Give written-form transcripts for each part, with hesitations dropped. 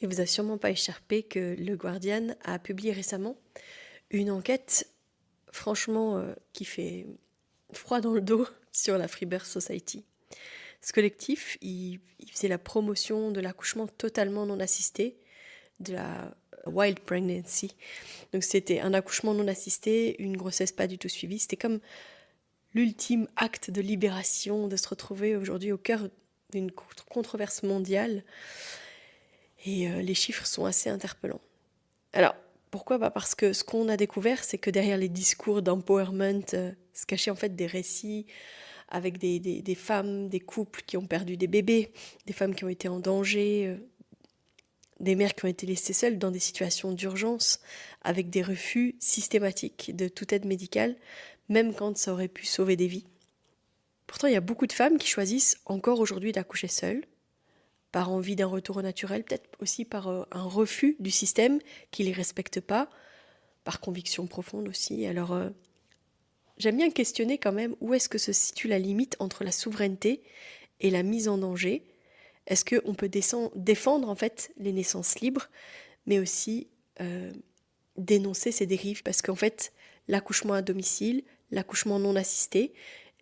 Il vous a sûrement pas échappé que le Guardian a publié récemment une enquête, franchement, qui fait froid dans le dos sur la Freebirth Society. Ce collectif, il faisait la promotion de l'accouchement totalement non assisté, de la wild pregnancy. Donc c'était un accouchement non assisté, une grossesse pas du tout suivie. C'était comme l'ultime acte de libération, de se retrouver aujourd'hui au cœur d'une controverse mondiale. Et les chiffres sont assez interpellants. Alors, pourquoi ? Parce que ce qu'on a découvert, c'est que derrière les discours d'empowerment se cachaient en fait des récits avec des femmes, des couples qui ont perdu des bébés, des femmes qui ont été en danger, des mères qui ont été laissées seules dans des situations d'urgence, avec des refus systématiques de toute aide médicale, même quand ça aurait pu sauver des vies. Pourtant, il y a beaucoup de femmes qui choisissent encore aujourd'hui d'accoucher seules, par envie d'un retour au naturel, peut-être aussi par un refus du système qui ne les respecte pas, par conviction profonde aussi. Alors, j'aime bien questionner quand même où est-ce que se situe la limite entre la souveraineté et la mise en danger. Est-ce qu'on peut défendre en fait les naissances libres, mais aussi dénoncer ces dérives ? Parce qu'en fait, l'accouchement à domicile, l'accouchement non assisté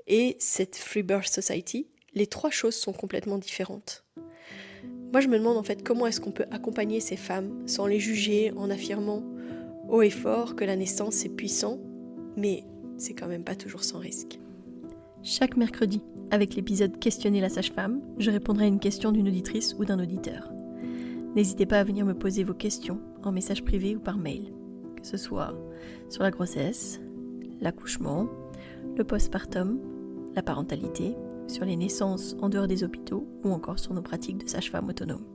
et cette Free Birth Society, les trois choses sont complètement différentes. Moi, je me demande en fait comment est-ce qu'on peut accompagner ces femmes sans les juger en affirmant haut et fort que la naissance est puissant, mais c'est quand même pas toujours sans risque. Chaque mercredi, avec l'épisode Questionner la sage-femme, je répondrai à une question d'une auditrice ou d'un auditeur. N'hésitez pas à venir me poser vos questions en message privé ou par mail, que ce soit sur la grossesse, l'accouchement, le postpartum, la parentalité, sur les naissances en dehors des hôpitaux ou encore sur nos pratiques de sage-femme autonome.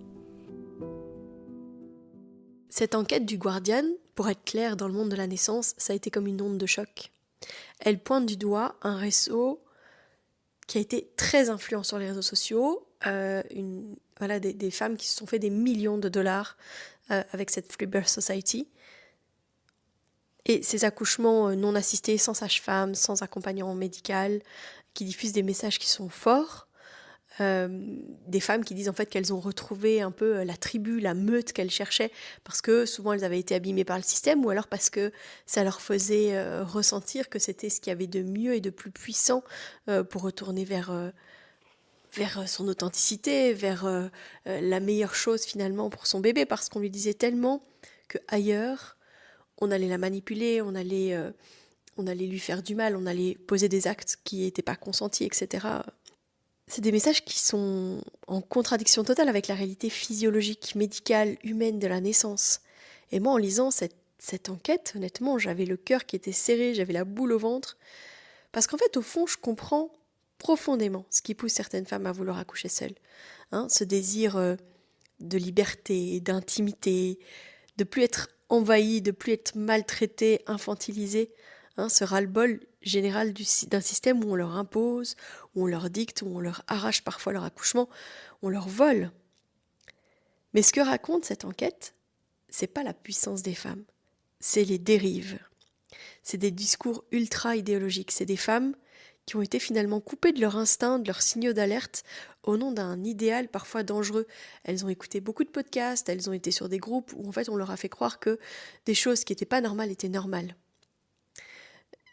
Cette enquête du Guardian, pour être clair, dans le monde de la naissance, ça a été comme une onde de choc. Elle pointe du doigt un réseau qui a été très influent sur les réseaux sociaux, des femmes qui se sont fait des millions de dollars avec cette Free Birth Society. Et ces accouchements non assistés, sans sage-femme, sans accompagnement médical, qui diffusent des messages qui sont forts, des femmes qui disent en fait qu'elles ont retrouvé un peu la tribu, la meute qu'elles cherchaient, parce que souvent elles avaient été abîmées par le système, ou alors parce que ça leur faisait ressentir que c'était ce qu'il y avait de mieux et de plus puissant pour retourner vers son authenticité, vers la meilleure chose finalement pour son bébé, parce qu'on lui disait tellement qu'ailleurs, on allait la manipuler, on allait lui faire du mal, on allait poser des actes qui n'étaient pas consentis, etc. C'est des messages qui sont en contradiction totale avec la réalité physiologique, médicale, humaine de la naissance. Et moi, en lisant cette enquête, honnêtement, j'avais le cœur qui était serré, j'avais la boule au ventre. Parce qu'en fait, au fond, je comprends profondément ce qui pousse certaines femmes à vouloir accoucher seules. Ce désir de liberté, d'intimité, de plus être envahies, de plus être maltraitées, infantilisées. Ce ras-le-bol général d'un système où on leur impose, où on leur dicte, où on leur arrache parfois leur accouchement, on leur vole. Mais ce que raconte cette enquête, c'est pas la puissance des femmes, c'est les dérives. C'est des discours ultra idéologiques, c'est des femmes qui ont été finalement coupées de leur instinct, de leurs signaux d'alerte, au nom d'un idéal parfois dangereux. Elles ont écouté beaucoup de podcasts, elles ont été sur des groupes où en fait on leur a fait croire que des choses qui n'étaient pas normales étaient normales.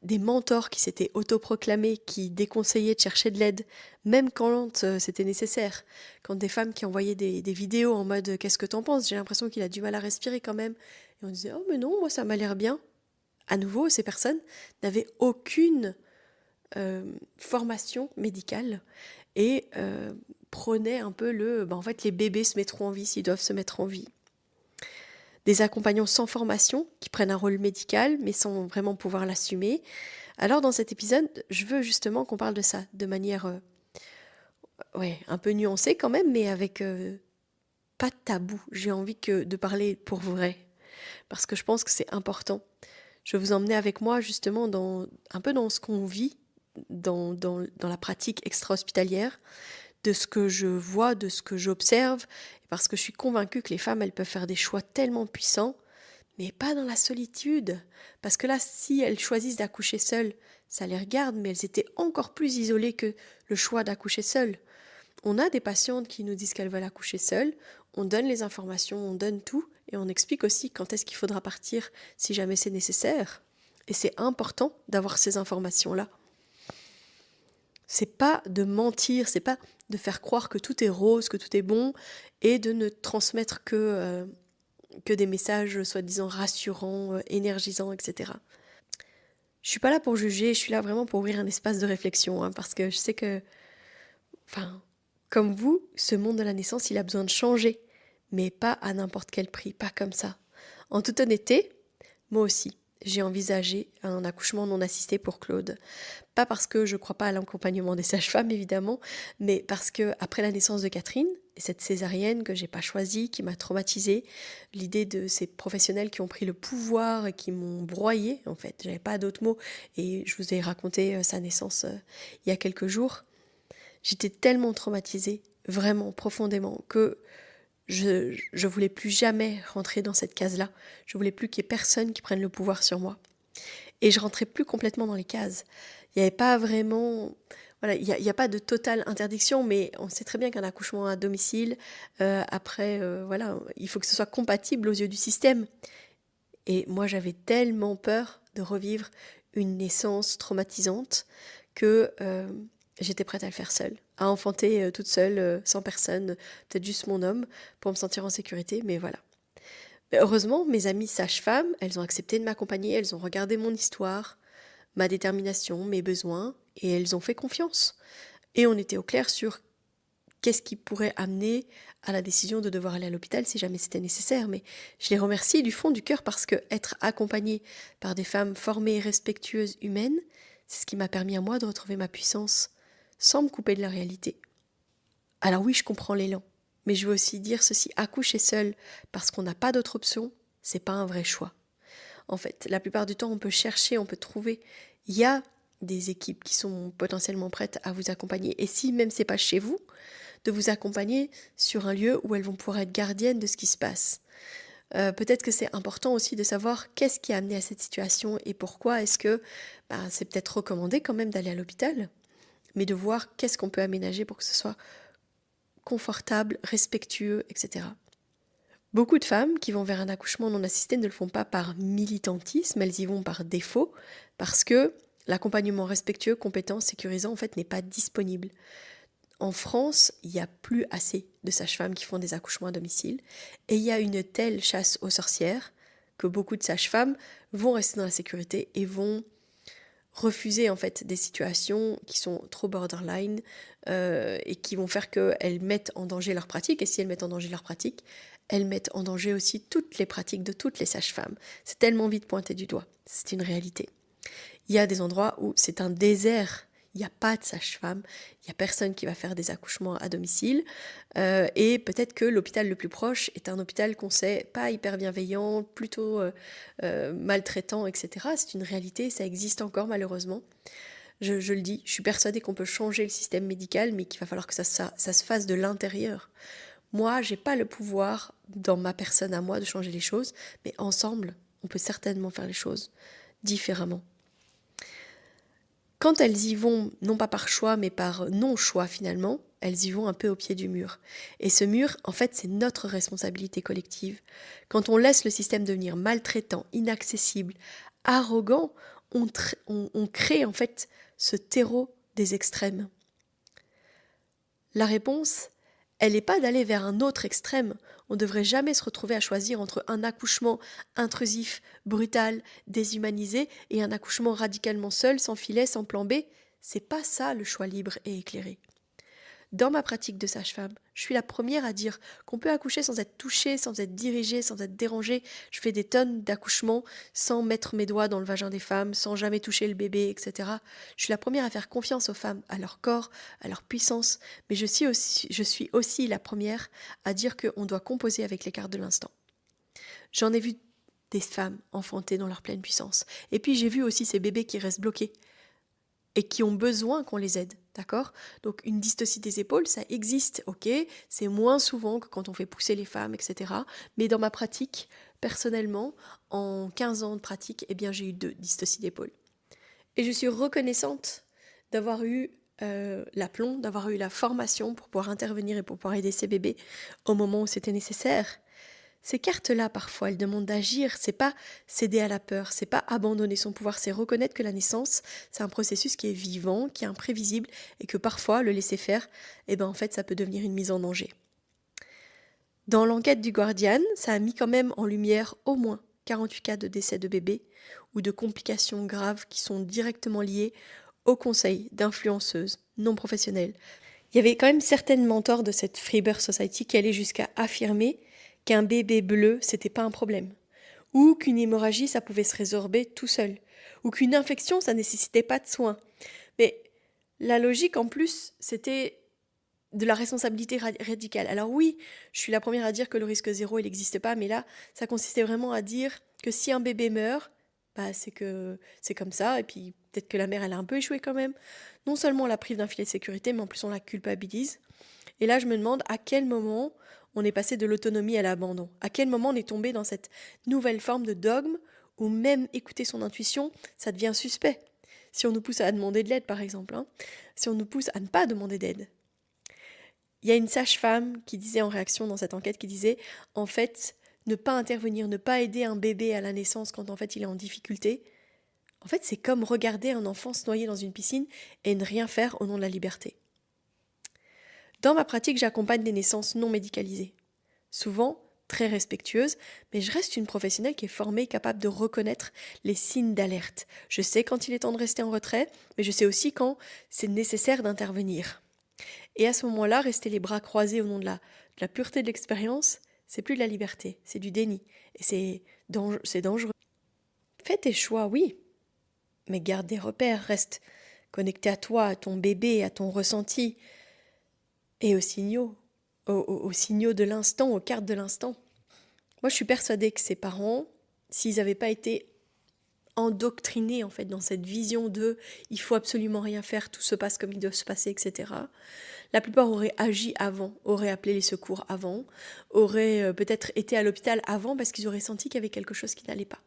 Des mentors qui s'étaient autoproclamés, qui déconseillaient de chercher de l'aide, même quand c'était nécessaire. Quand des femmes qui envoyaient des vidéos en mode « Qu'est-ce que t'en penses ? J'ai l'impression qu'il a du mal à respirer quand même. » Et on disait « Oh mais non, moi ça m'a l'air bien. » À nouveau, ces personnes n'avaient aucune formation médicale et prônaient un peu en fait les bébés se mettront en vie s'ils doivent se mettre en vie. Des accompagnants sans formation qui prennent un rôle médical mais sans vraiment pouvoir l'assumer. Alors dans cet épisode, je veux justement qu'on parle de ça de manière un peu nuancée quand même, mais avec pas de tabou. J'ai envie de parler pour vrai parce que je pense que c'est important. Je vais vous emmener avec moi justement un peu dans ce qu'on vit dans la pratique extra-hospitalière, de ce que je vois, de ce que j'observe, parce que je suis convaincue que les femmes, elles peuvent faire des choix tellement puissants, mais pas dans la solitude. Parce que là, si elles choisissent d'accoucher seules, ça les regarde, mais elles étaient encore plus isolées que le choix d'accoucher seules. On a des patientes qui nous disent qu'elles veulent accoucher seules, on donne les informations, on donne tout, et on explique aussi quand est-ce qu'il faudra partir si jamais c'est nécessaire. Et c'est important d'avoir ces informations-là. C'est pas de mentir, c'est pas de faire croire que tout est rose, que tout est bon, et de ne transmettre que des messages soi-disant rassurants, énergisants, etc. Je suis pas là pour juger, je suis là vraiment pour ouvrir un espace de réflexion, parce que je sais que, comme vous, ce monde de la naissance, il a besoin de changer, mais pas à n'importe quel prix, pas comme ça. En toute honnêteté, moi aussi, j'ai envisagé un accouchement non assisté pour Claude. Pas parce que je ne crois pas à l'accompagnement des sages-femmes, évidemment, mais parce que après la naissance de Catherine, et cette césarienne que j'ai pas choisie, qui m'a traumatisée, l'idée de ces professionnels qui ont pris le pouvoir et qui m'ont broyée, en fait, j'avais pas d'autres mots, et je vous ai raconté sa naissance il y a quelques jours, j'étais tellement traumatisée, vraiment profondément, que je voulais plus jamais rentrer dans cette case-là. Je voulais plus qu'il y ait personne qui prenne le pouvoir sur moi. Et je rentrais plus complètement dans les cases. Il n'y avait pas vraiment... Voilà, il y a pas de totale interdiction, mais on sait très bien qu'un accouchement à domicile, voilà, il faut que ce soit compatible aux yeux du système. Et moi, j'avais tellement peur de revivre une naissance traumatisante que j'étais prête à le faire seule, à enfanter toute seule, sans personne, peut-être juste mon homme, pour me sentir en sécurité, mais voilà. Mais heureusement, mes amies sages-femmes, elles ont accepté de m'accompagner, elles ont regardé mon histoire, ma détermination, mes besoins, et elles ont fait confiance. Et on était au clair sur qu'est-ce qui pourrait amener à la décision de devoir aller à l'hôpital si jamais c'était nécessaire. Mais je les remercie du fond du cœur parce que être accompagnée par des femmes formées, respectueuses, humaines, c'est ce qui m'a permis à moi de retrouver ma puissance sans me couper de la réalité. Alors oui, je comprends l'élan, mais je veux aussi dire ceci, accoucher seule parce qu'on n'a pas d'autre option, c'est pas un vrai choix. En fait, la plupart du temps, on peut chercher, on peut trouver. Il y a des équipes qui sont potentiellement prêtes à vous accompagner. Et si même c'est pas chez vous, de vous accompagner sur un lieu où elles vont pouvoir être gardiennes de ce qui se passe. Peut-être que c'est important aussi de savoir qu'est-ce qui a amené à cette situation et pourquoi est-ce que c'est peut-être recommandé quand même d'aller à l'hôpital, mais de voir qu'est-ce qu'on peut aménager pour que ce soit confortable, respectueux, etc. Beaucoup de femmes qui vont vers un accouchement non assisté ne le font pas par militantisme, elles y vont par défaut, parce que l'accompagnement respectueux, compétent, sécurisant, en fait, n'est pas disponible. En France, il n'y a plus assez de sages-femmes qui font des accouchements à domicile, et il y a une telle chasse aux sorcières que beaucoup de sages-femmes vont rester dans la sécurité et vont refuser en fait des situations qui sont trop borderline et qui vont faire qu'elles mettent en danger leur pratique, et si elles mettent en danger leur pratique, elles mettent en danger aussi toutes les pratiques de toutes les sages-femmes. C'est tellement vite pointé du doigt, c'est une réalité. Il y a des endroits où c'est un désert, il n'y a pas de sage-femme, il n'y a personne qui va faire des accouchements à domicile, et peut-être que l'hôpital le plus proche est un hôpital qu'on sait pas hyper bienveillant, plutôt maltraitant, etc. C'est une réalité, ça existe encore malheureusement. Je le dis, je suis persuadée qu'on peut changer le système médical, mais qu'il va falloir que ça se fasse de l'intérieur. Moi, j'ai pas le pouvoir, dans ma personne à moi, de changer les choses, mais ensemble, on peut certainement faire les choses différemment. Quand elles y vont, non pas par choix, mais par non-choix finalement, elles y vont un peu au pied du mur. Et ce mur, en fait, c'est notre responsabilité collective. Quand on laisse le système devenir maltraitant, inaccessible, arrogant, on crée en fait ce terreau des extrêmes. La réponse, elle n'est pas d'aller vers un autre extrême. On ne devrait jamais se retrouver à choisir entre un accouchement intrusif, brutal, déshumanisé et un accouchement radicalement seul, sans filet, sans plan B. C'est pas ça le choix libre et éclairé. Dans ma pratique de sage-femme, je suis la première à dire qu'on peut accoucher sans être touché, sans être dirigé, sans être dérangé. Je fais des tonnes d'accouchements sans mettre mes doigts dans le vagin des femmes, sans jamais toucher le bébé, etc. Je suis la première à faire confiance aux femmes, à leur corps, à leur puissance, mais je suis aussi la première à dire qu'on doit composer avec les cartes de l'instant. J'en ai vu des femmes enfanter dans leur pleine puissance. Et puis j'ai vu aussi ces bébés qui restent bloqués et qui ont besoin qu'on les aide, d'accord ? Donc une dystocie des épaules, ça existe, ok, c'est moins souvent que quand on fait pousser les femmes, etc. Mais dans ma pratique, personnellement, en 15 ans de pratique, eh bien j'ai eu 2 dystocies d'épaule. Et je suis reconnaissante d'avoir eu l'aplomb, d'avoir eu la formation pour pouvoir intervenir et pour pouvoir aider ces bébés au moment où c'était nécessaire. Ces cartes-là, parfois, elles demandent d'agir, c'est pas céder à la peur, c'est pas abandonner son pouvoir, c'est reconnaître que la naissance, c'est un processus qui est vivant, qui est imprévisible, et que parfois, le laisser faire, en fait, ça peut devenir une mise en danger. Dans l'enquête du Guardian, ça a mis quand même en lumière au moins 48 cas de décès de bébés ou de complications graves qui sont directement liées au conseil d'influenceuses non professionnelles. Il y avait quand même certaines mentors de cette Freebirth Society qui allaient jusqu'à affirmer qu'un bébé bleu, c'était pas un problème. Ou qu'une hémorragie, ça pouvait se résorber tout seul. Ou qu'une infection, ça nécessitait pas de soins. Mais la logique, en plus, c'était de la responsabilité radicale. Alors oui, je suis la première à dire que le risque zéro, il n'existe pas, mais là, ça consistait vraiment à dire que si un bébé meurt, c'est que c'est comme ça, et puis peut-être que la mère, elle a un peu échoué quand même. Non seulement on la prive d'un filet de sécurité, mais en plus on la culpabilise. Et là, je me demande à quel moment on est passé de l'autonomie à l'abandon. À quel moment on est tombé dans cette nouvelle forme de dogme où même écouter son intuition, ça devient suspect. Si on nous pousse à demander de l'aide, par exemple, si on nous pousse à ne pas demander d'aide. Il y a une sage-femme qui disait en réaction dans cette enquête, qui disait, en fait, ne pas intervenir, ne pas aider un bébé à la naissance quand en fait il est en difficulté, en fait c'est comme regarder un enfant se noyer dans une piscine et ne rien faire au nom de la liberté. Dans ma pratique, j'accompagne des naissances non médicalisées. Souvent, très respectueuses, mais je reste une professionnelle qui est formée, capable de reconnaître les signes d'alerte. Je sais quand il est temps de rester en retrait, mais je sais aussi quand c'est nécessaire d'intervenir. Et à ce moment-là, rester les bras croisés au nom de la pureté de l'expérience, c'est plus de la liberté, c'est du déni. Et c'est dangereux. Fais tes choix, oui, mais garde des repères, reste connecté à toi, à ton bébé, à ton ressenti, et aux signaux, aux signaux de l'instant, aux cartes de l'instant. Moi, je suis persuadée que ces parents, s'ils n'avaient pas été endoctrinés en fait dans cette vision de il faut absolument rien faire, tout se passe comme il doit se passer, etc. La plupart auraient agi avant, auraient appelé les secours avant, auraient peut-être été à l'hôpital avant parce qu'ils auraient senti qu'il y avait quelque chose qui n'allait pas.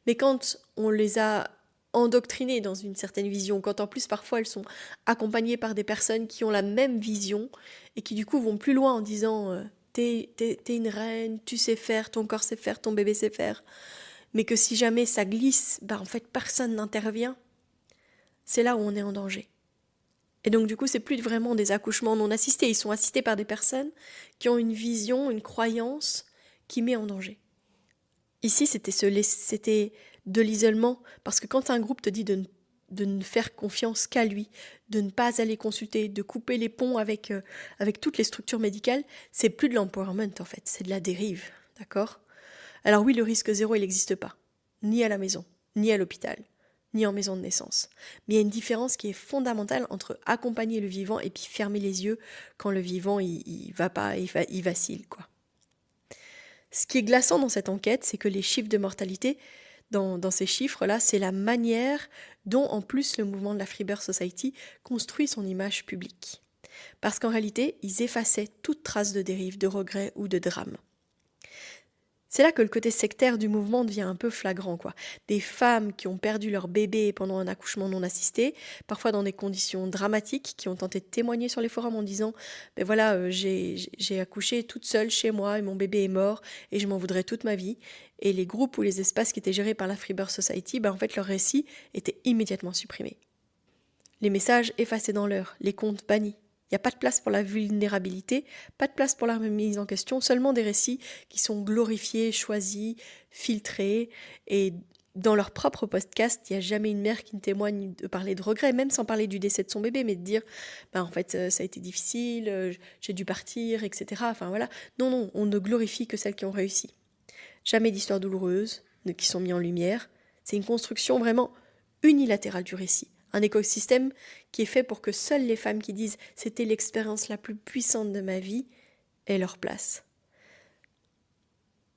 Mais quand on les a endoctrinés dans une certaine vision, quand en plus parfois elles sont accompagnées par des personnes qui ont la même vision et qui du coup vont plus loin en disant t'es une reine, tu sais faire, ton corps sait faire, ton bébé sait faire, mais que si jamais ça glisse, en fait personne n'intervient, c'est là où on est en danger. Et donc du coup c'est plus vraiment des accouchements non assistés, ils sont assistés par des personnes qui ont une vision, une croyance qui met en danger. Ici, c'était de l'isolement, parce que quand un groupe te dit de ne faire confiance qu'à lui, de ne pas aller consulter, de couper les ponts avec toutes les structures médicales, c'est plus de l'empowerment en fait, c'est de la dérive, d'accord ? Alors oui, le risque zéro, il n'existe pas, ni à la maison, ni à l'hôpital, ni en maison de naissance. Mais il y a une différence qui est fondamentale entre accompagner le vivant et puis fermer les yeux quand le vivant, il va pas, il vacille, quoi. Ce qui est glaçant dans cette enquête, c'est que les chiffres de mortalité, dans ces chiffres-là, c'est la manière dont, en plus, le mouvement de la Freebirth Society construit son image publique. Parce qu'en réalité, ils effaçaient toute trace de dérive, de regret ou de drame. C'est là que le côté sectaire du mouvement devient un peu flagrant, quoi. Des femmes qui ont perdu leur bébé pendant un accouchement non assisté, parfois dans des conditions dramatiques, qui ont tenté de témoigner sur les forums en disant « Ben voilà, j'ai accouché toute seule chez moi et mon bébé est mort et je m'en voudrais toute ma vie ». Et les groupes ou les espaces qui étaient gérés par la Freebirth Society, en fait, leur récit était immédiatement supprimé. Les messages effacés dans l'heure, les comptes bannis. Il n'y a pas de place pour la vulnérabilité, pas de place pour la remise en question, seulement des récits qui sont glorifiés, choisis, filtrés. Et dans leur propre podcast, il n'y a jamais une mère qui ne témoigne de parler de regret, même sans parler du décès de son bébé, mais de dire en fait, ça a été difficile, j'ai dû partir, etc. Enfin voilà. Non, on ne glorifie que celles qui ont réussi. Jamais d'histoires douloureuses qui sont mises en lumière. C'est une construction vraiment unilatérale du récit. Un écosystème qui est fait pour que seules les femmes qui disent « c'était l'expérience la plus puissante de ma vie » aient leur place.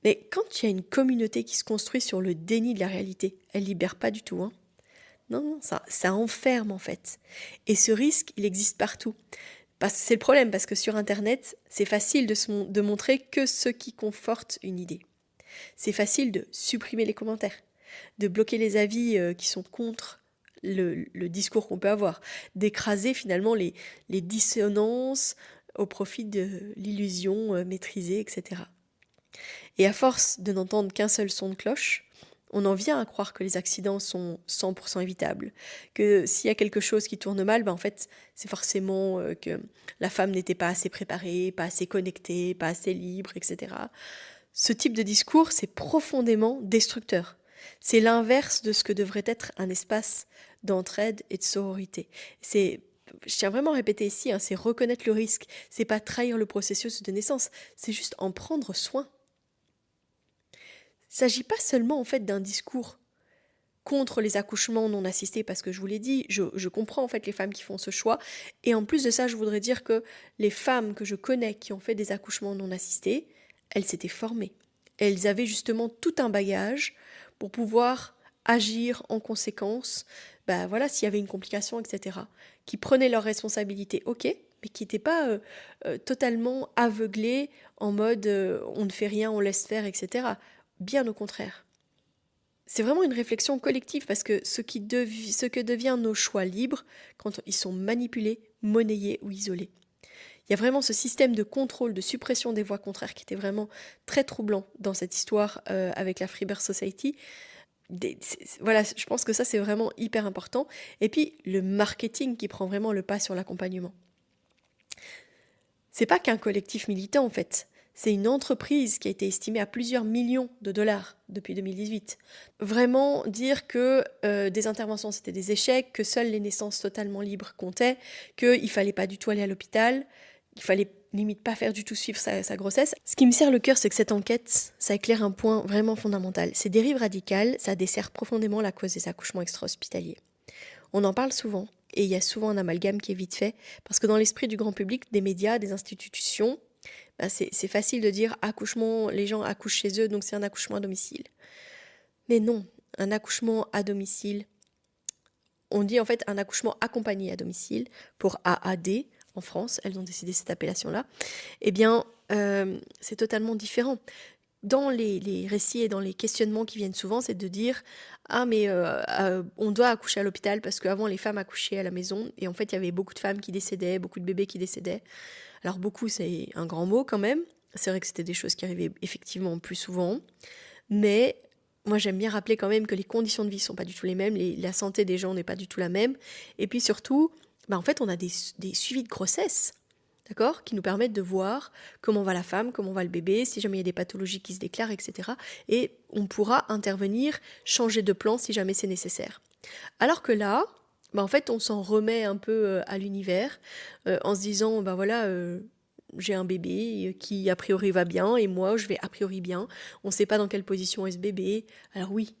Mais quand il y a une communauté qui se construit sur le déni de la réalité, elle ne libère pas du tout. Non, ça enferme en fait. Et ce risque, il existe partout. C'est le problème, parce que sur Internet, c'est facile de montrer que ce qui conforte une idée. C'est facile de supprimer les commentaires, de bloquer les avis qui sont contre le discours qu'on peut avoir, d'écraser finalement les dissonances au profit de l'illusion maîtrisée, etc. Et à force de n'entendre qu'un seul son de cloche, on en vient à croire que les accidents sont 100% évitables, que s'il y a quelque chose qui tourne mal, en fait, c'est forcément que la femme n'était pas assez préparée, pas assez connectée, pas assez libre, etc. Ce type de discours, c'est profondément destructeur. C'est l'inverse de ce que devrait être un espace d'entraide et de sororité. Je tiens vraiment à répéter ici, c'est reconnaître le risque, c'est pas trahir le processus de naissance, c'est juste en prendre soin. Il ne s'agit pas seulement en fait d'un discours contre les accouchements non assistés, parce que je vous l'ai dit, je comprends en fait les femmes qui font ce choix, et en plus de ça, je voudrais dire que les femmes que je connais qui ont fait des accouchements non assistés, elles s'étaient formées. Elles avaient justement tout un bagage pour pouvoir agir en conséquence, s'il y avait une complication, etc. Qui prenaient leurs responsabilités, ok, mais qui n'étaient pas totalement aveuglées en mode on ne fait rien, on laisse faire, etc. Bien au contraire. C'est vraiment une réflexion collective parce que ce que devient nos choix libres quand ils sont manipulés, monnayés ou isolés. Il y a vraiment ce système de contrôle, de suppression des voix contraires qui était vraiment très troublant dans cette histoire avec la Free Birth Society. Voilà, je pense que ça c'est vraiment hyper important. Et puis le marketing qui prend vraiment le pas sur l'accompagnement. C'est pas qu'un collectif militant en fait. C'est une entreprise qui a été estimée à plusieurs millions de dollars depuis 2018. Vraiment dire que des interventions c'était des échecs, que seules les naissances totalement libres comptaient, qu'il ne fallait pas du tout aller à l'hôpital, il fallait limite pas faire du tout suivre sa grossesse. Ce qui me serre le cœur, c'est que cette enquête, ça éclaire un point vraiment fondamental. Ces dérives radicales, ça dessert profondément la cause des accouchements extra-hospitaliers. On en parle souvent, et il y a souvent un amalgame qui est vite fait, parce que dans l'esprit du grand public, des médias, des institutions, c'est facile de dire accouchement, les gens accouchent chez eux, donc c'est un accouchement à domicile. Mais non, un accouchement à domicile, on dit en fait un accouchement accompagné à domicile, pour AAD en France, elles ont décidé cette appellation-là, eh bien c'est totalement différent. Dans les récits et dans les questionnements qui viennent souvent, c'est de dire « Ah, mais on doit accoucher à l'hôpital parce qu'avant, les femmes accouchaient à la maison. » Et en fait, il y avait beaucoup de femmes qui décédaient, beaucoup de bébés qui décédaient. Alors, beaucoup, c'est un grand mot quand même. C'est vrai que c'était des choses qui arrivaient effectivement plus souvent. Mais moi, j'aime bien rappeler quand même que les conditions de vie ne sont pas du tout les mêmes. La santé des gens n'est pas du tout la même. Et puis surtout, en fait, on a des suivis de grossesse. D'accord, qui nous permettent de voir comment va la femme, comment va le bébé, si jamais il y a des pathologies qui se déclarent, etc. Et on pourra intervenir, changer de plan si jamais c'est nécessaire. Alors que là, en fait, on s'en remet un peu à l'univers en se disant, j'ai un bébé qui a priori va bien et moi je vais a priori bien. On ne sait pas dans quelle position est ce bébé. Alors oui,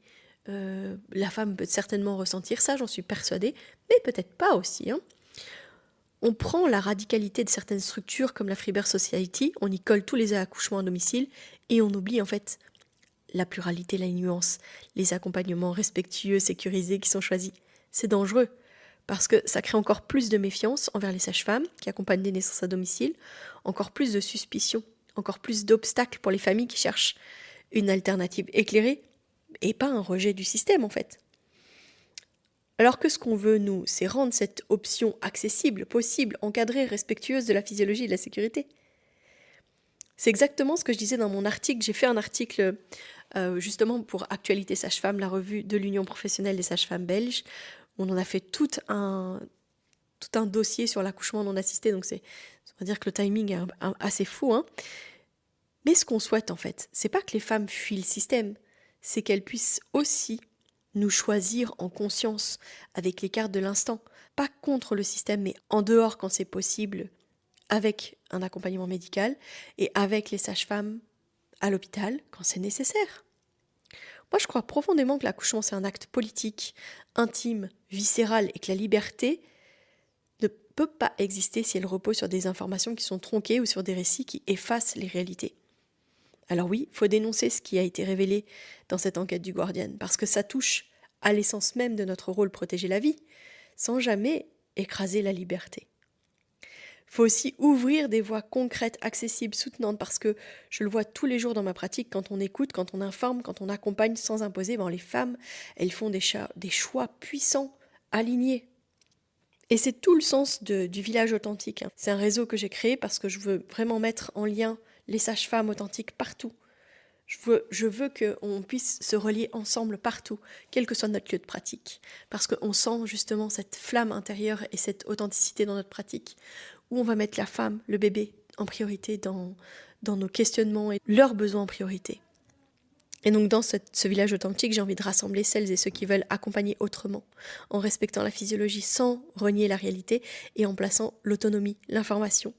la femme peut certainement ressentir ça, j'en suis persuadée, mais peut-être pas aussi, On prend la radicalité de certaines structures comme la Free Birth Society, on y colle tous les accouchements à domicile et on oublie en fait la pluralité, la nuance, les accompagnements respectueux, sécurisés qui sont choisis. C'est dangereux parce que ça crée encore plus de méfiance envers les sages-femmes qui accompagnent les naissances à domicile, encore plus de suspicion, encore plus d'obstacles pour les familles qui cherchent une alternative éclairée et pas un rejet du système en fait. Alors que ce qu'on veut, nous, c'est rendre cette option accessible, possible, encadrée, respectueuse de la physiologie et de la sécurité. C'est exactement ce que je disais dans mon article. J'ai fait un article justement pour Actualité Sage-Femme, la revue de l'Union professionnelle des sages-femmes belges. On en a fait tout un dossier sur l'accouchement non assisté, donc on va dire que le timing est assez fou. Mais ce qu'on souhaite en fait, c'est pas que les femmes fuient le système, c'est qu'elles puissent aussi nous choisir en conscience, avec les cartes de l'instant, pas contre le système, mais en dehors quand c'est possible, avec un accompagnement médical et avec les sages-femmes à l'hôpital quand c'est nécessaire. Moi, je crois profondément que l'accouchement, c'est un acte politique, intime, viscéral et que la liberté ne peut pas exister si elle repose sur des informations qui sont tronquées ou sur des récits qui effacent les réalités. Alors oui, il faut dénoncer ce qui a été révélé dans cette enquête du Guardian, parce que ça touche à l'essence même de notre rôle protéger la vie, sans jamais écraser la liberté. Il faut aussi ouvrir des voies concrètes, accessibles, soutenantes, parce que je le vois tous les jours dans ma pratique, quand on écoute, quand on informe, quand on accompagne sans imposer, les femmes, elles font des choix puissants alignés. Et c'est tout le sens du village authentique. C'est un réseau que j'ai créé parce que je veux vraiment mettre en lien les sages-femmes authentiques partout. Je veux qu'on puisse se relier ensemble partout, quel que soit notre lieu de pratique. Parce qu'on sent justement cette flamme intérieure et cette authenticité dans notre pratique, où on va mettre la femme, le bébé en priorité dans nos questionnements et leurs besoins en priorité. Et donc dans ce village authentique, j'ai envie de rassembler celles et ceux qui veulent accompagner autrement, en respectant la physiologie sans renier la réalité et en plaçant l'autonomie, l'information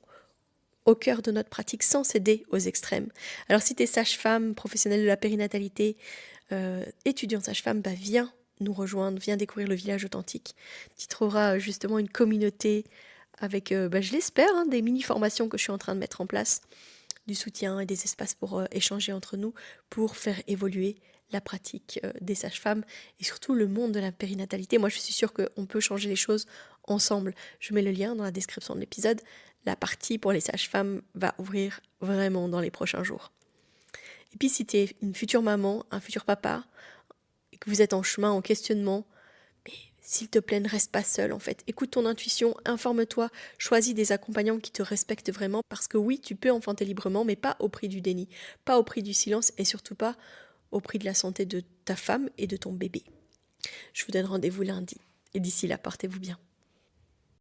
au cœur de notre pratique sans céder aux extrêmes. Alors si tu es sage-femme, professionnelle de la périnatalité, étudiante sage-femme, viens nous rejoindre, viens découvrir le village authentique. Tu trouveras justement une communauté avec, je l'espère, des mini-formations que je suis en train de mettre en place, du soutien et des espaces pour échanger entre nous, pour faire évoluer la pratique des sages-femmes et surtout le monde de la périnatalité. Moi, je suis sûre qu'on peut changer les choses ensemble. Je mets le lien dans la description de l'épisode. La partie pour les sages-femmes va ouvrir vraiment dans les prochains jours. Et puis, si tu es une future maman, un futur papa, et que vous êtes en chemin, en questionnement, mais s'il te plaît, ne reste pas seul en fait. Écoute ton intuition, informe-toi, choisis des accompagnants qui te respectent vraiment, parce que oui, tu peux enfanter librement, mais pas au prix du déni, pas au prix du silence et surtout pas au prix de la santé de ta femme et de ton bébé. Je vous donne rendez-vous lundi. Et d'ici là, portez-vous bien.